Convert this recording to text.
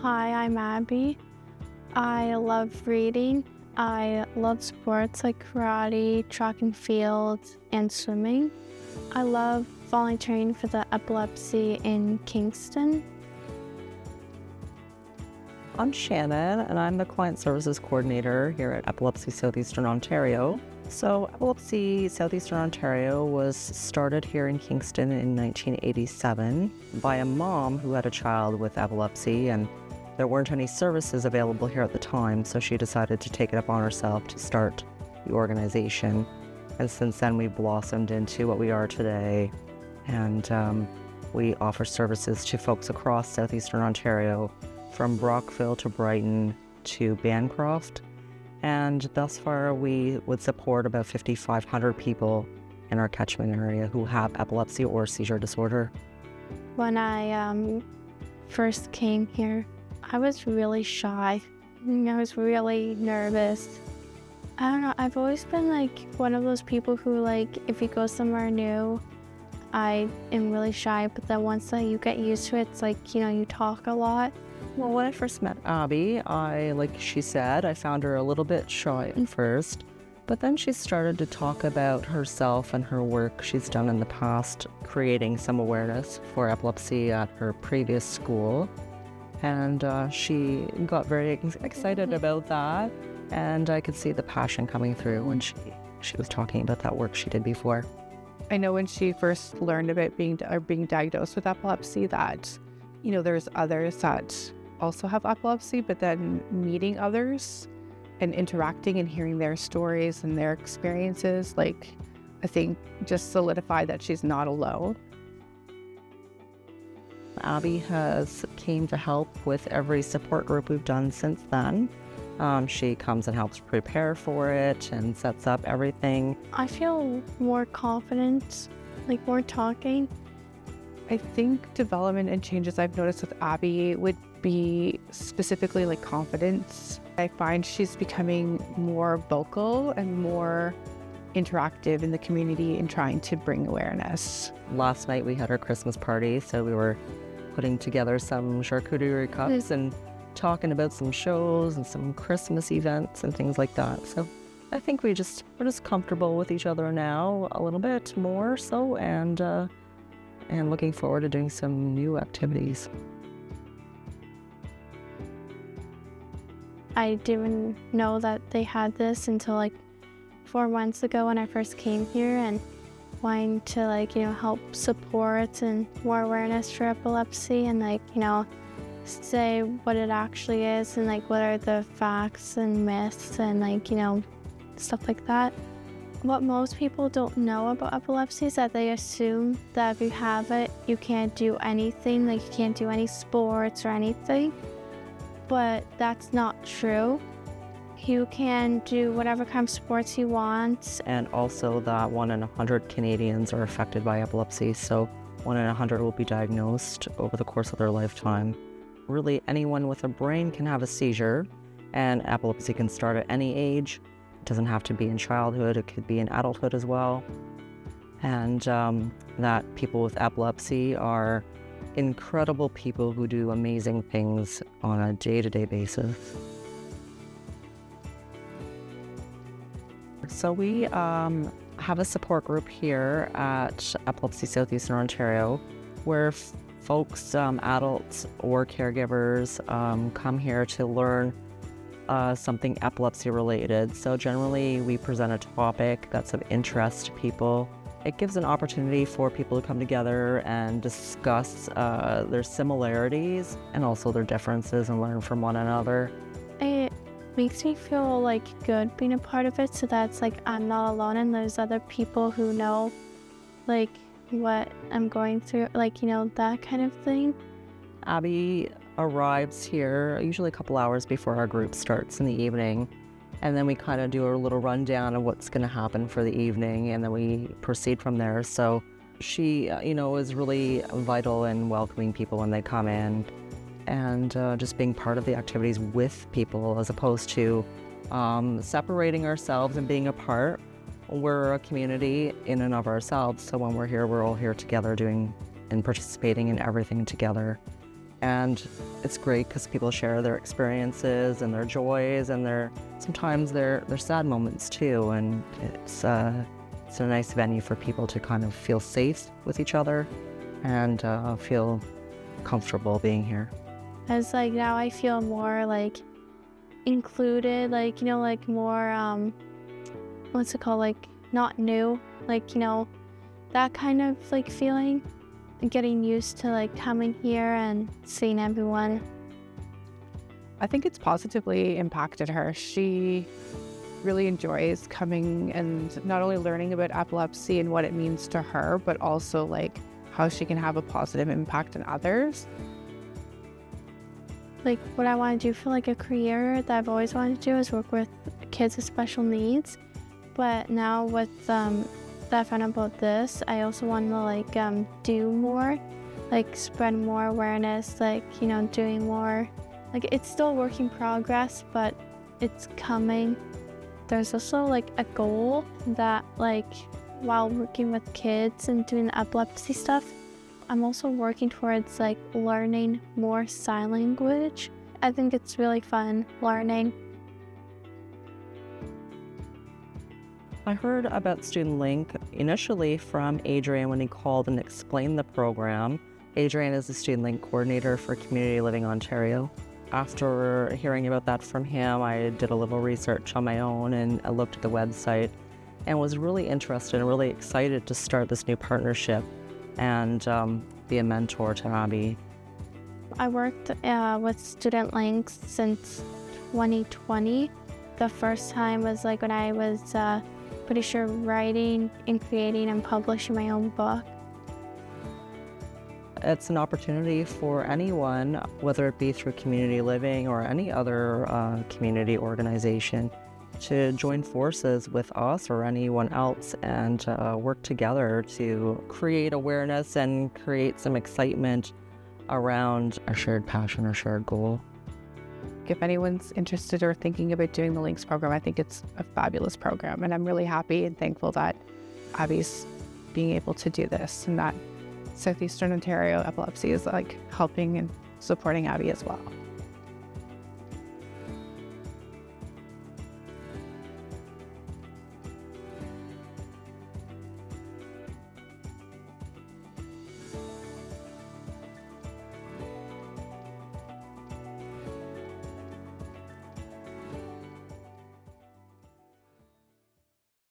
Hi, I'm Abby. I love reading. I love sports like karate, track and field, and swimming. I love volunteering for the epilepsy in Kingston. I'm Shannon, and I'm the Client Services Coordinator here at Epilepsy Southeastern Ontario. So, Epilepsy Southeastern Ontario was started here in Kingston in 1987 by a mom who had a child with epilepsy, and there weren't any services available here at the time, so she decided to take it upon herself to start the organization. And since then, we've blossomed into what we are today, and we offer services to folks across Southeastern Ontario, from Brockville to Brighton to Bancroft. And thus far, we would support about 5,500 people in our catchment area who have epilepsy or seizure disorder. When I first came here, I was really shy. I was really nervous. I don't know, I've always been like one of those people who, like, if you go somewhere new, I am really shy, but then once you get used to it, it's like, you talk a lot. Well, when I first met Abby, like she said, I found her a little bit shy at first, but then she started to talk about herself and her work she's done in the past, creating some awareness for epilepsy at her previous school. And she got very excited about that, and I could see the passion coming through when she was talking about that work she did before. I know when she first learned about being diagnosed with epilepsy that, there's others that also have epilepsy, but then meeting others and interacting and hearing their stories and their experiences, I think just solidified that she's not alone. Abby has came to help with every support group we've done since then. She comes and helps prepare for it and sets up everything. I feel more confident, more talking. I think development and changes I've noticed with Abby would be specifically confidence. I find she's becoming more vocal and more interactive in the community and trying to bring awareness. Last night we had our Christmas party, so we were putting together some charcuterie cups and talking about some shows and some Christmas events and things like that. So I think we're just comfortable with each other now a little bit more so, and looking forward to doing some new activities. I didn't know that they had this until 4 months ago when I first came here, and wanting to help support and more awareness for epilepsy, and say what it actually is, and what are the facts and myths, and stuff like that. What most people don't know about epilepsy is that they assume that if you have it, you can't do anything, you can't do any sports or anything. But that's not true. You can do whatever kind of sports you want. And also that 1 in 100 Canadians are affected by epilepsy, so 1 in 100 will be diagnosed over the course of their lifetime. Really, anyone with a brain can have a seizure, and epilepsy can start at any age. It doesn't have to be in childhood, it could be in adulthood as well. And that people with epilepsy are incredible people who do amazing things on a day-to-day basis. So we have a support group here at Epilepsy Southeastern Ontario where folks, adults or caregivers, come here to learn something epilepsy related. So generally we present a topic that's of interest to people. It gives an opportunity for people to come together and discuss their similarities and also their differences and learn from one another. It makes me feel good being a part of it, so that's I'm not alone and there's other people who know what I'm going through, that kind of thing. Abby arrives here usually a couple hours before our group starts in the evening, and then we kind of do a little rundown of what's going to happen for the evening, and then we proceed from there. So she, is really vital in welcoming people when they come in, and just being part of the activities with people as opposed to separating ourselves and being apart. We're a community in and of ourselves, so when we're here, we're all here together doing and participating in everything together. And it's great because people share their experiences and their joys and sometimes their sad moments too. And it's a nice venue for people to kind of feel safe with each other and feel comfortable being here. As like now I feel more like included, like, you know, like more, what's it called? Like not new, like, you know, that kind of like feeling. Getting used to like coming here and seeing everyone. I think it's positively impacted her. She really enjoys coming and not only learning about epilepsy and what it means to her, but also like how she can have a positive impact on others. Like what I want to do for like a career that I've always wanted to do is work with kids with special needs. But now with that I found out about this, I also want to like do more, like spread more awareness, like, you know, doing more. Like it's still a work in progress, but it's coming. There's also like a goal that like while working with kids and doing the epilepsy stuff, I'm also working towards like learning more sign language. I think it's really fun learning. I heard about Student Link initially from Adrian when he called and explained the program. Adrian is the Student Link coordinator for Community Living Ontario. After hearing about that from him, I did a little research on my own and I looked at the website and was really interested and really excited to start this new partnership and be a mentor to Abby. I worked with Student Link since 2020. The first time was like when I was pretty sure writing and creating and publishing my own book. It's an opportunity for anyone, whether it be through community living or any other community organization, to join forces with us or anyone else and work together to create awareness and create some excitement around a shared passion or shared goal. If anyone's interested or thinking about doing the Links program, I think it's a fabulous program, and I'm really happy and thankful that Abby's being able to do this and that Southeastern Ontario Epilepsy is like helping and supporting Abby as well.